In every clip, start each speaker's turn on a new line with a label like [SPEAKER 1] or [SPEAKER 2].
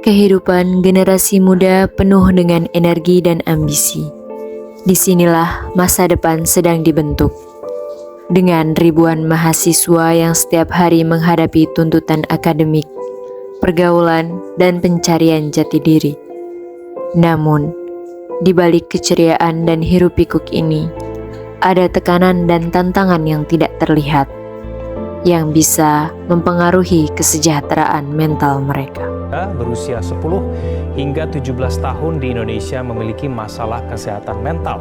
[SPEAKER 1] Kehidupan generasi muda penuh dengan energi dan ambisi. Disinilah masa depan sedang dibentuk. Dengan ribuan mahasiswa yang setiap hari menghadapi tuntutan akademik, pergaulan, dan pencarian jati diri. Namun, di balik keceriaan dan hiruk-pikuk ini, ada tekanan dan tantangan yang tidak terlihat, yang bisa mempengaruhi kesejahteraan mental mereka.
[SPEAKER 2] Berusia 10 hingga 17 tahun di Indonesia memiliki masalah kesehatan mental.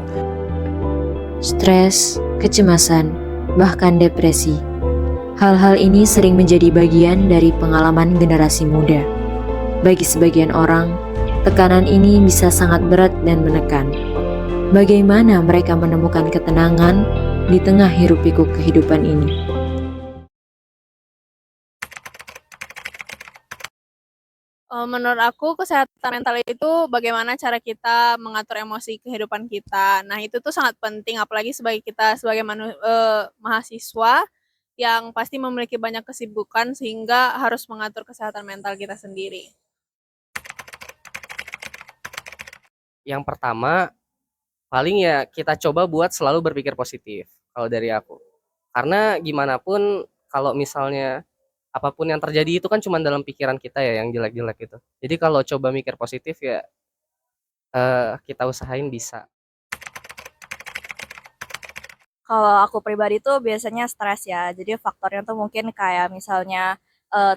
[SPEAKER 1] Stres, kecemasan, bahkan depresi. Hal-hal ini sering menjadi bagian dari pengalaman generasi muda. Bagi sebagian orang, tekanan ini bisa sangat berat dan menekan. Bagaimana mereka menemukan ketenangan di tengah hiruk-pikuk kehidupan ini?
[SPEAKER 3] Menurut aku kesehatan mental itu bagaimana cara kita mengatur emosi kehidupan kita. Nah, itu tuh sangat penting apalagi sebagai mahasiswa yang pasti memiliki banyak kesibukan sehingga harus mengatur kesehatan mental kita sendiri.
[SPEAKER 4] Yang pertama, paling ya kita coba buat selalu berpikir positif kalau dari aku. Karena gimana pun kalau misalnya apapun yang terjadi itu kan cuma dalam pikiran kita ya yang jelek-jelek itu. Jadi kalau coba mikir positif ya kita usahain bisa.
[SPEAKER 5] Kalau aku pribadi tuh biasanya stres ya, jadi faktornya tuh mungkin kayak misalnya,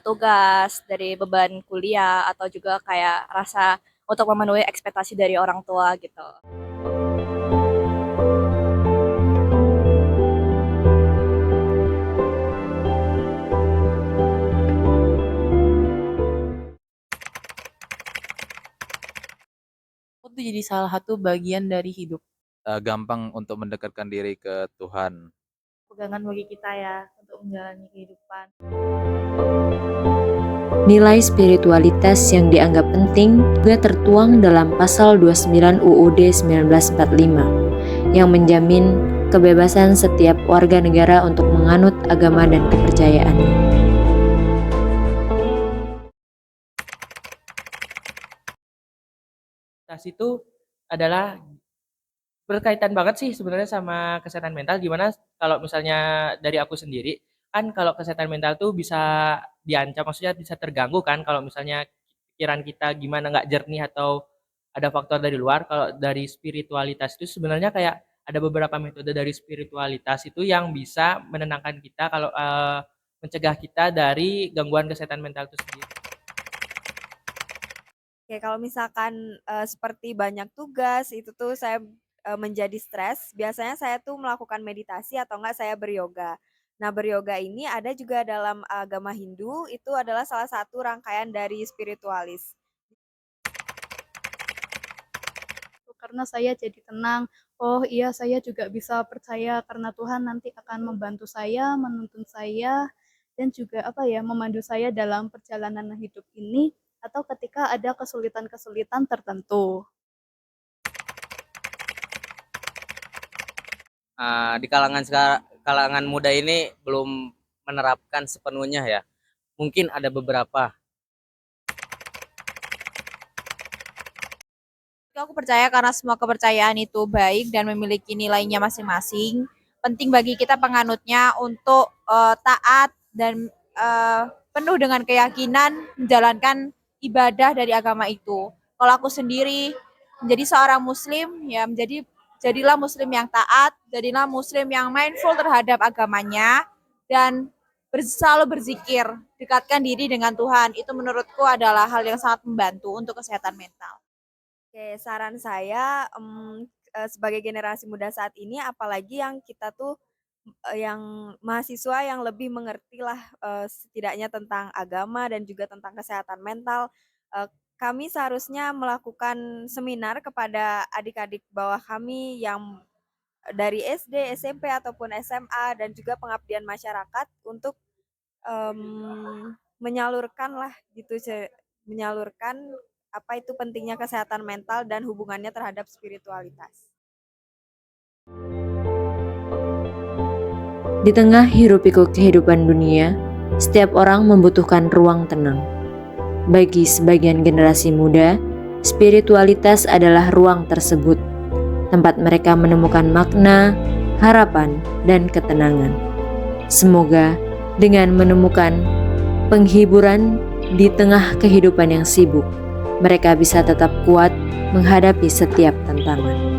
[SPEAKER 5] tugas dari beban kuliah atau juga kayak rasa untuk memenuhi ekspektasi dari orang tua gitu.
[SPEAKER 6] Itu jadi salah satu bagian dari hidup.
[SPEAKER 7] Gampang untuk mendekatkan diri ke Tuhan.
[SPEAKER 5] Pegangan bagi kita ya untuk menjalani kehidupan.
[SPEAKER 1] Nilai spiritualitas yang dianggap penting juga tertuang dalam pasal 29 UUD 1945 yang menjamin kebebasan setiap warga negara untuk menganut agama dan kepercayaannya.
[SPEAKER 6] Itu adalah berkaitan banget sih sebenarnya sama kesehatan mental. Gimana kalau misalnya dari aku sendiri, kan kalau kesehatan mental tuh bisa diancam, maksudnya bisa terganggu kan kalau misalnya pikiran kita gimana nggak jernih atau ada faktor dari luar. Kalau dari spiritualitas itu sebenarnya kayak ada beberapa metode dari spiritualitas itu yang bisa menenangkan kita kalau mencegah kita dari gangguan kesehatan mental itu sendiri.
[SPEAKER 5] Oke, kalau misalkan, seperti banyak tugas itu tuh saya, menjadi stres, biasanya saya tuh melakukan meditasi atau enggak saya beryoga. Nah, beryoga ini ada juga dalam agama Hindu, itu adalah salah satu rangkaian dari spiritualis.
[SPEAKER 8] Karena saya jadi tenang, oh iya saya juga bisa percaya karena Tuhan nanti akan membantu saya, menuntun saya, dan juga memandu saya dalam perjalanan hidup ini atau ketika ada kesulitan-kesulitan tertentu.
[SPEAKER 4] Di kalangan muda ini belum menerapkan sepenuhnya ya. Mungkin ada beberapa.
[SPEAKER 3] Aku percaya karena semua kepercayaan itu baik dan memiliki nilainya masing-masing. Penting bagi kita penganutnya untuk taat dan penuh dengan keyakinan menjalankan ibadah dari agama itu. Kalau aku sendiri menjadi seorang muslim ya jadilah muslim yang taat, jadilah muslim yang mindful terhadap agamanya dan selalu berzikir, dekatkan diri dengan Tuhan. Itu menurutku adalah hal yang sangat membantu untuk kesehatan mental.
[SPEAKER 5] Oke, saran saya, sebagai generasi muda saat ini apalagi yang kita tuh, yang mahasiswa yang lebih mengertilah, setidaknya tentang agama dan juga tentang kesehatan mental, kami seharusnya melakukan seminar kepada adik-adik bawah kami yang dari SD, SMP, ataupun SMA dan juga pengabdian masyarakat untuk, menyalurkanlah gitu menyalurkan apa itu pentingnya kesehatan mental dan hubungannya terhadap spiritualitas.
[SPEAKER 1] Di tengah hiruk-pikuk kehidupan dunia, setiap orang membutuhkan ruang tenang. Bagi sebagian generasi muda, spiritualitas adalah ruang tersebut, tempat mereka menemukan makna, harapan, dan ketenangan. Semoga dengan menemukan penghiburan di tengah kehidupan yang sibuk, mereka bisa tetap kuat menghadapi setiap tantangan.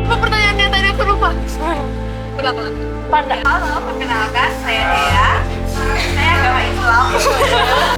[SPEAKER 9] Pertanyaannya tadi aku lupa. Halo, perkenalkan saya Dea. Saya agama Islam.